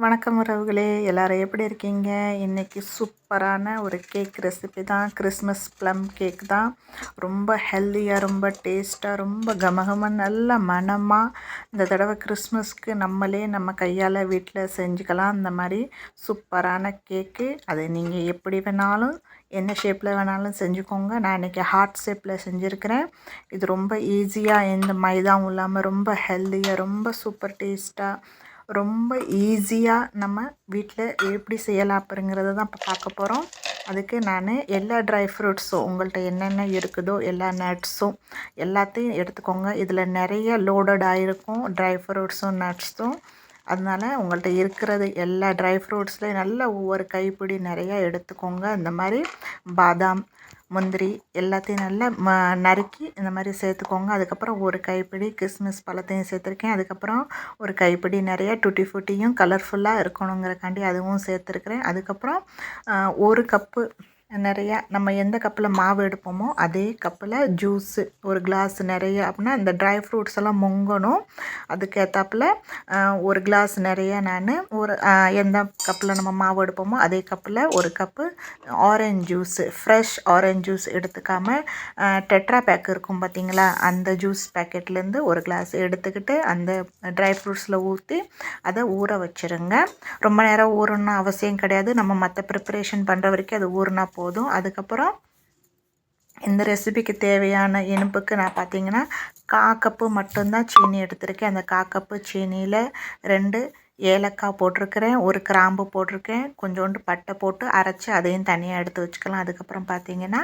வணக்கம் உறவுகளே, எல்லாரும் எப்படி இருக்கீங்க? இன்றைக்கி சூப்பரான ஒரு கேக் ரெசிபி தான். கிறிஸ்மஸ் ப்ளம் கேக் தான். ரொம்ப ஹெல்த்தியாக, ரொம்ப டேஸ்ட்டாக, ரொம்ப கமகமாக, நல்ல மணமாக இந்த தடவை கிறிஸ்மஸ்க்கு நம்மளே நம்ம கையால் வீட்டில் செஞ்சுக்கலாம். இந்த மாதிரி சூப்பரான கேக்கு. அது நீங்கள் எப்படி வேணாலும் என்ன ஷேப்பில் வேணாலும் செஞ்சுக்கோங்க. நான் இன்றைக்கி ஹார்ட் ஷேப்பில் செஞ்சுருக்கிறேன். இது ரொம்ப ஈஸியாக, எந்த மைதாவும் இல்லாமல் ரொம்ப ஹெல்த்தியாக, ரொம்ப சூப்பர் டேஸ்ட்டாக, ரொம்ப ஈஸியாக நம்ம வீட்டில் எப்படி செய்யலாம் அப்படிங்கிறத தான் இப்போ பார்க்க போகிறோம். அதுக்கு நான் எல்லா ட்ரை ஃப்ரூட்ஸும் உங்கள்கிட்ட என்னென்ன இருக்குதோ எல்லா நட்ஸும் எல்லாத்தையும் எடுத்துக்கோங்க. இதில் நிறைய லோடட் ஆகிருக்கும் ட்ரை ஃப்ரூட்ஸும் நட்ஸும். அதனால் உங்கள்கிட்ட இருக்கிறது எல்லா ட்ரை ஃப்ரூட்ஸ்லேயும் நல்லா ஒவ்வொரு கைப்பிடி நிறையா எடுத்துக்கோங்க. இந்த மாதிரி பாதாம், முந்திரி எல்லாத்தையும் நல்லா நறுக்கி இந்த மாதிரி சேர்த்துக்கோங்க. அதுக்கப்புறம் ஒரு கைப்பிடி கிஸ்மிஸ் பழத்தையும் சேர்த்துருக்கேன். அதுக்கப்புறம் ஒரு கைப்பிடி நிறையா டூட்டி ஃப்ரூட்டியும் கலர்ஃபுல்லாக இருக்கணுங்கிறக்காண்டி அதுவும் சேர்த்துருக்குறேன். அதுக்கப்புறம் ஒரு கப்பு நிறையா நம்ம எந்த கப்பில் மாவு எடுப்போமோ அதே கப்பில் ஜூஸு ஒரு கிளாஸ் நிறைய அப்படின்னா இந்த ட்ரை ஃப்ரூட்ஸ் எல்லாம் முங்கணும். அதுக்கேற்றாப்புல ஒரு கிளாஸ் நிறைய நான் ஒரு எந்த கப்பில் நம்ம மாவு எடுப்போமோ அதே கப்பில் ஒரு cup orange juice, fresh orange juice எடுத்துக்காமல் டெட்ரா பேக் இருக்கும் பார்த்திங்களா, அந்த ஜூஸ் பேக்கெட்லேருந்து ஒரு கிளாஸ் எடுத்துக்கிட்டு அந்த ட்ரை ஃப்ரூட்ஸில் ஊற்றி அதை ஊற வச்சுருங்க. ரொம்ப நேரம் ஊறணும்னு அவசியம் கிடையாது. நம்ம மற்ற ப்ரிப்பரேஷன் பண்ணுற வரைக்கும் அது ஊறினா போதும். அதுக்கப்புறம் இந்த ரெசிபிக்கு தேவையான இனிப்புக்கு நான் பார்த்திங்கன்னா 1/4 கப்பு மட்டும்தான் சீனி எடுத்திருக்கேன். அந்த 1/4 கப்பு சீனியில் 2 ஏலக்காய் போட்டிருக்கிறேன், ஒரு கிராம்பு போட்டிருக்கேன், கொஞ்சோண்டு பட்டை போட்டு அரைச்சி அதையும் தனியாக எடுத்து வச்சுக்கலாம். அதுக்கப்புறம் பார்த்திங்கன்னா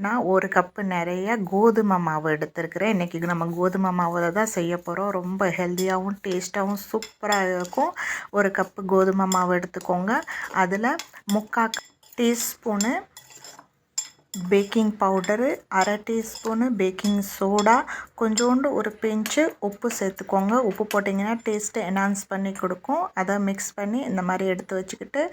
நான் ஒரு கப்பு நிறைய கோதுமை மாவு எடுத்துருக்கிறேன். இன்றைக்கி நம்ம கோதுமை மாவில் தான் செய்ய போகிறோம். ரொம்ப ஹெல்த்தியாகவும் டேஸ்ட்டாகவும் சூப்பராக இருக்கும். ஒரு கப்பு கோதுமை மாவு எடுத்துக்கோங்க. அதில் 3/4 teaspoon baking powder, 1/2 teaspoon baking soda, கொஞ்சோண்டு ஒரு பிஞ்சு உப்பு சேர்த்துக்கோங்க. உப்பு போட்டிங்கன்னா டேஸ்ட்டை என்ஹான்ஸ் பண்ணி கொடுக்கும். அதை மிக்ஸ் பண்ணி இந்த மாதிரி எடுத்து வச்சுக்கிட்டு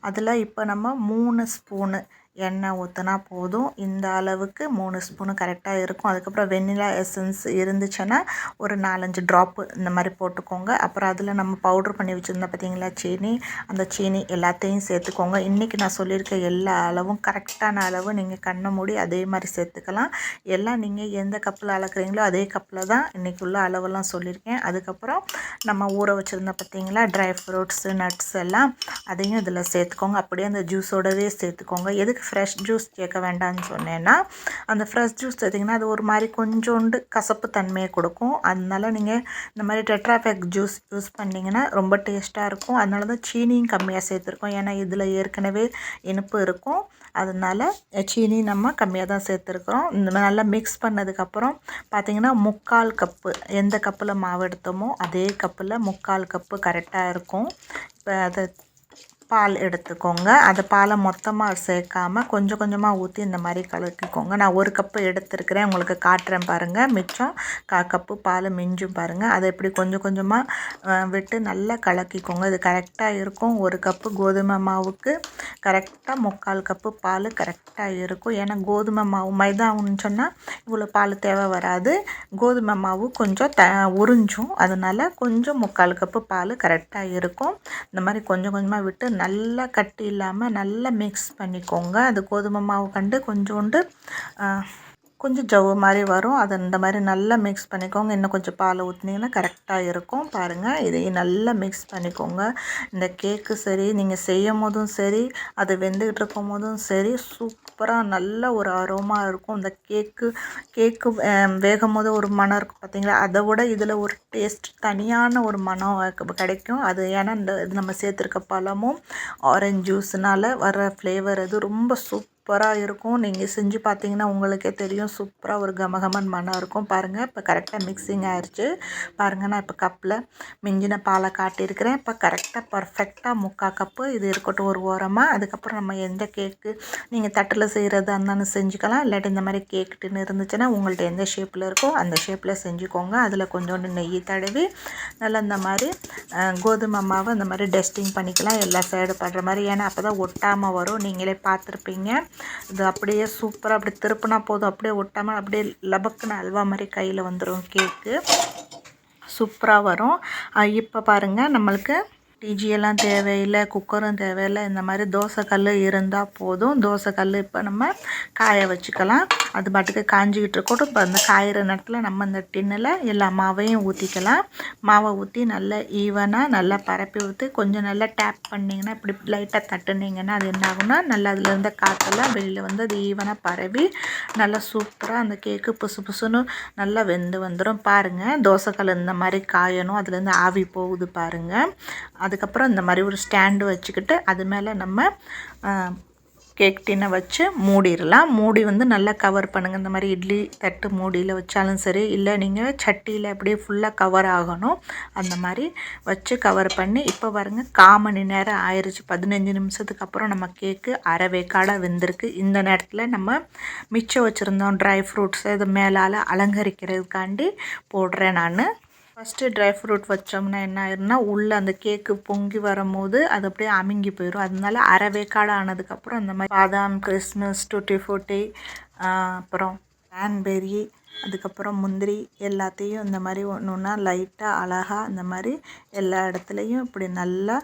அதில் இப்போ நம்ம 3 ஸ்பூனு எண்ணெய் ஊற்றினா போதும். இந்த அளவுக்கு 3 ஸ்பூனு கரெக்டாக இருக்கும். அதுக்கப்புறம் வெண்ணிலா எசன்ஸ் இருந்துச்சுன்னா ஒரு 4-5 ட்ராப்பு இந்த மாதிரி போட்டுக்கோங்க. அப்புறம் அதில் நம்ம பவுட்ரு பண்ணி வச்சுருந்தோம் பார்த்திங்களா சீனி, அந்த சீனி எல்லாத்தையும் சேர்த்துக்கோங்க. இன்றைக்கி நான் சொல்லியிருக்க எல்லா அளவும் கரெக்டான அளவு. நீங்கள் கண்ணை மூடி அதே மாதிரி சேர்த்துக்கலாம். எல்லாம் நீங்கள் எந்த கப்பில் அளக்குறீங்களோ அதே கப்பில் தான் இன்றைக்கி உள்ள அளவெல்லாம் சொல்லியிருக்கேன். அதுக்கப்புறம் நம்ம ஊற வச்சுருந்தோம் பார்த்திங்களா ட்ரை ஃப்ரூட்ஸு நட்ஸ் எல்லாம், அதையும் இதில் சேர்த்துக்கோங்க. அப்படியே அந்த ஜூஸோடவே சேர்த்துக்கோங்க. எதுக்கு ஃப்ரெஷ் ஜூஸ் சேர்க்க வேண்டாம்னு சொன்னேன்னா, அந்த ஃப்ரெஷ் ஜூஸ் சேர்த்திங்கன்னா அது ஒரு மாதிரி கொஞ்சோண்டு கசப்பு தன்மையை கொடுக்கும். அதனால நீங்கள் இந்த மாதிரி டெட்ரா பேக் ஜூஸ் யூஸ் பண்ணிங்கன்னா ரொம்ப டேஸ்ட்டாக இருக்கும். அதனால தான் சீனியும் கம்மியாக சேர்த்துருக்கோம். ஏன்னா இதில் ஏற்கனவே இனிப்பு இருக்கும். அதனால் சீனி நம்ம கம்மியாக தான் சேர்த்துருக்குறோம். இந்த மாதிரி நல்லா மிக்ஸ் பண்ணதுக்கப்புறம் பார்த்திங்கன்னா 3/4 கப்பு எந்த கப்பில் மாவு எடுத்தோமோ அதே கப்பில் 3/4 கப்பு கரெக்டாக இருக்கும். இப்போ அதை பால் எடுத்துக்கோங்க. அந்த பாலை மொத்தமாக சேர்க்காமல் கொஞ்சம் கொஞ்சமாக ஊற்றி இந்த மாதிரி கலக்கிக்கோங்க. நான் ஒரு கப்பு எடுத்துருக்கிறேன், உங்களுக்கு காட்டுறேன் பாருங்கள். மிச்சம் 1/4 கப்பு பால் மிஞ்சும் பாருங்கள். அதை இப்படி கொஞ்சம் கொஞ்சமாக விட்டு நல்லா கலக்கிக்கோங்க. இது கரெக்டாக இருக்கும். ஒரு கப்பு கோதுமை மாவுக்கு கரெக்டாக 3/4 கப்பு பால் கரெக்டாக இருக்கும். ஏன்னா கோதுமை மாவு மைதான்னு சொன்னால் இவ்வளோ பால் தேவை வராது. கோதுமை மாவு கொஞ்சம் உறிஞ்சும். அதனால் கொஞ்சம் 3/4 கப்பு பால் கரெக்டாக இருக்கும். இந்த மாதிரி கொஞ்சம் கொஞ்சமாக விட்டு நல்லா கட்டி இல்லாமல் நல்லா மிக்ஸ் பண்ணிக்கோங்க. அது கோதுமை மாவு கண்டு கொஞ்சோண்டு கொஞ்சம் ஜவ்வு மாதிரி வரும். அதை இந்த மாதிரி நல்லா மிக்ஸ் பண்ணிக்கோங்க. இன்னும் கொஞ்சம் பால் ஊற்றினீங்கன்னா கரெக்டாக இருக்கும். பாருங்கள், இதையும் நல்லா மிக்ஸ் பண்ணிக்கோங்க. இந்த கேக்கு சரி, நீங்கள் செய்யும் போதும் சரி, அது வெந்துக்கிட்டு இருக்கும் போதும் சரி, சூப்பராக நல்ல ஒரு அரோமா இருக்கும். இந்த கேக்கு வேகும் போது ஒரு மனம் இருக்கும் பார்த்திங்களா, அதை விட இதில் ஒரு டேஸ்ட் தனியான ஒரு மனம் கிடைக்கும். அது ஏன்னா இது நம்ம சேர்த்துருக்க பழமும் ஆரஞ்ச் ஜூஸ்னால் வர ஃப்ளேவர் அது ரொம்ப சூப்பராக இருக்கும். நீங்கள் செஞ்சு பார்த்தீங்கன்னா உங்களுக்கே தெரியும், சூப்பராக ஒரு கமகமன் மனம் இருக்கும். பாருங்கள், இப்போ கரெக்டாக மிக்சிங் ஆயிடுச்சு. பாருங்கள், நான் இப்போ கப்பில் மிஞ்சின பாலை காட்டியிருக்கிறேன். இப்போ கரெக்டாக பர்ஃபெக்டாக 3/4 கப்பு இது இருக்கட்டும் ஒரு ஓரமாக. அதுக்கப்புறம் நம்ம எந்த கேக்கு நீங்கள் தட்டில் செய்கிறதா இருந்தாலும் செஞ்சுக்கலாம். இல்லாட்டி இந்த மாதிரி கேக் டின்னு இருந்துச்சுன்னா உங்கள்கிட்ட எந்த ஷேப்பில் இருக்கோ அந்த ஷேப்பில் செஞ்சுக்கோங்க. அதில் கொஞ்சோண்டு நெய் தடவி நல்லா இந்த மாதிரி கோதுமை மாவை இந்த மாதிரி டஸ்டிங் பண்ணிக்கலாம் எல்லா சைடு படுற மாதிரி. ஏன்னா அப்போ தான் ஒட்டாமல் வரும். நீங்களே பார்த்துருப்பீங்க. இது அப்படியே சூப்பராக அப்படி திருப்பினா போதும், அப்படியே ஒட்டாமல் அப்படியே லபக்குன்னு அல்வா மாதிரி கையில் வந்துடும். கேக்கு சூப்பராக வரும். இப்போ பாருங்கள், நம்மளுக்கு டிஜியெல்லாம் தேவையில்லை, குக்கரும் தேவையில்லை. இந்த மாதிரி தோசைக்கல் இருந்தால் போதும். தோசைக்கல் இப்போ நம்ம காய வச்சுக்கலாம். அது பாட்டுக்கு காஞ்சிக்கிட்டு இருக்கட்டும். இப்போ அந்த காயிற நேரத்தில் நம்ம இந்த டின்னில் எல்லா மாவையும் ஊற்றிக்கலாம். மாவை ஊற்றி நல்லா ஈவனாக நல்லா பரப்பி ஊற்றி கொஞ்சம் நல்லா டேப் பண்ணிங்கன்னா, இப்படி லைட்டாக தட்டுனீங்கன்னா அது என்ன ஆகும்னா நல்லா அதில் இருந்த காற்றெல்லாம் வெளியில் வந்து அது ஈவனாக பரவி நல்லா சூப்பராக அந்த கேக்கு புசு புசுன்னு நல்லா வெந்து வந்துடும். பாருங்கள், தோசைக்கல் இந்த மாதிரி காயணும், அதுலேருந்து ஆவி போகுது பாருங்கள். அதுக்கப்புறம் இந்த மாதிரி ஒரு ஸ்டாண்டு வச்சுக்கிட்டு அது மேலே நம்ம கேக் டின்னை வச்சு மூடிடலாம். மூடி வந்து நல்லா கவர் பண்ணுங்கள். இந்த மாதிரி இட்லி தட்டு மூடியில் வச்சாலும் சரி, இல்லை நீங்கள் சட்டியில் அப்படியே ஃபுல்லாக கவர் ஆகணும், அந்த மாதிரி வச்சு கவர் பண்ணி. இப்போ பாருங்கள், 1/4 மணி நேரம் ஆயிடுச்சு. 15 நிமிஷத்துக்கு அப்புறம் நம்ம கேக்கு அரை வேக்காடாக வெந்திருக்கு. இந்த நேரத்தில் நம்ம மிச்சம் வச்சுருந்தோம் ட்ரை ஃப்ரூட்ஸை இது மேலால் அலங்கரிக்கிறதுக்காண்டி போடுறேன் நான். ஃபஸ்ட்டு ட்ரை ஃப்ரூட் வச்சோம்னா என்ன ஆயிரும்னா, உள்ளே அந்த கேக்கு பொங்கி வரும்போது அது அப்படியே அமுங்கி போயிடும். அதனால அரை வேக்காடு ஆனதுக்கப்புறம் இந்த மாதிரி பாதாம், கிறிஸ்மஸ், டூட்டி ஃப்ரூட்டி, அப்புறம் கிரான்பெர்ரி, அதுக்கப்புறம் முந்திரி எல்லாத்தையும் இந்த மாதிரி ஒன்று ஒன்றா லைட்டாக அழகாக இந்த மாதிரி எல்லா இடத்துலையும் இப்படி நல்லா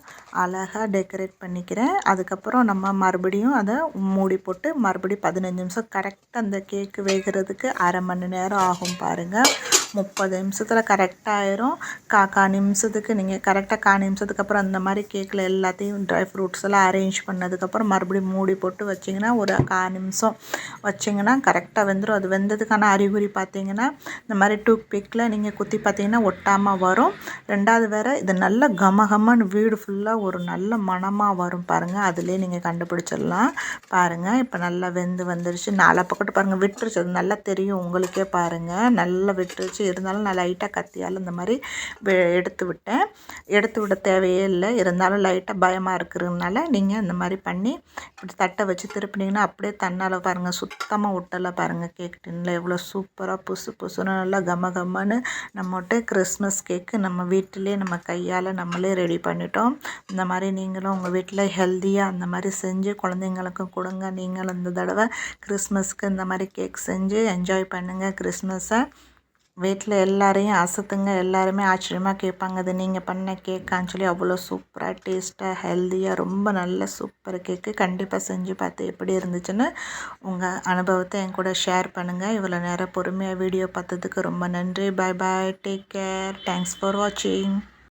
அழகாக டெக்கரேட் பண்ணிக்கிறேன். அதுக்கப்புறம் நம்ம மறுபடியும் அதை மூடி போட்டு மறுபடியும் 15 நிமிஷம் கரெக்டாக அந்த கேக்கு வேகிறதுக்கு அரை மணி நேரம் ஆகும் பாருங்கள். 30 நிமிஷத்தில் கரெக்டாக ஆயிரும். காக்கா நிமிஷத்துக்கு நீங்கள் கரெக்டாக 1/4 நிமிஷத்துக்கு அப்புறம் அந்த மாதிரி கேக்கில் எல்லாத்தையும் ட்ரை ஃப்ரூட்ஸ் எல்லாம் அரேஞ்ச் பண்ணதுக்கப்புறம் மறுபடியும் மூடி போட்டு வச்சிங்கன்னா ஒரு 1/4 நிமிஷம் வச்சிங்கன்னா கரெக்டாக வெந்துடும். அது வெந்ததுக்கான அறிகுறி பார்த்தீங்கன்னா, இந்த மாதிரி டூத் பிக்கில் நீங்கள் குத்தி பார்த்தீங்கன்னா ஒட்டாமல் வரும். 2வது வேறு இது நல்ல கமகமன்னு வீடு ஃபுல்லாக ஒரு நல்ல மணமாக வரும் பாருங்கள். அதுலேயே நீங்கள் கண்டுபிடிச்சிடலாம். பாருங்கள், இப்போ நல்லா வெந்து வந்துருச்சு. 4 பக்கத்து பாருங்கள் விட்டுருச்சு. அது நல்லா தெரியும் உங்களுக்கே பாருங்கள், நல்லா விட்டுருச்சு. இருந்தாலும் நான் லைட்டாக கத்தியால் இந்த மாதிரி எடுத்து விட்டேன். எடுத்து விட தேவையே இல்லை. இருந்தாலும் லைட்டாக பயமாக இருக்கிறதுனால நீங்கள் இந்த மாதிரி பண்ணி இப்படி தட்டை வச்சு திருப்பினீங்கன்னா அப்படியே தன்னால் பாருங்கள் சுத்தமாக ஒட்டலை பாருங்கள். கேக் டின்னில் எவ்வளோ சூப்பராக புசு புசுன்னு நல்லா கமகமன்னு நம்மகிட்ட கிறிஸ்மஸ் கேக்கு நம்ம வீட்டிலே நம்ம கையால் நம்மளே ரெடி பண்ணிட்டோம். இந்த மாதிரி நீங்களும் உங்கள் வீட்டில் ஹெல்த்தியாக அந்த மாதிரி செஞ்சு குழந்தைங்களுக்கும் கொடுங்க. நீங்களும் இந்த தடவை கிறிஸ்மஸ்க்கு இந்த மாதிரி கேக் செஞ்சு என்ஜாய் பண்ணுங்கள் கிறிஸ்மஸை. வீட்டில் எல்லாரையும் அசத்துங்க. எல்லாருமே ஆச்சரியமாக கேட்பாங்க, அது நீங்கள் பண்ண கேக்கான்னு சொல்லி. அவ்வளோ சூப்பராக டேஸ்ட்டாக ஹெல்த்தியாக ரொம்ப நல்ல சூப்பர் கேக்கு. கண்டிப்பாக செஞ்சு பார்த்து எப்படி இருந்துச்சுன்னு உங்கள் அனுபவத்தை என் கூட ஷேர் பண்ணுங்கள். இவ்வளோ நேரம் பொறுமையாக வீடியோ பார்த்ததுக்கு ரொம்ப நன்றி. Bye bye, take care, thanks for வாட்சிங்.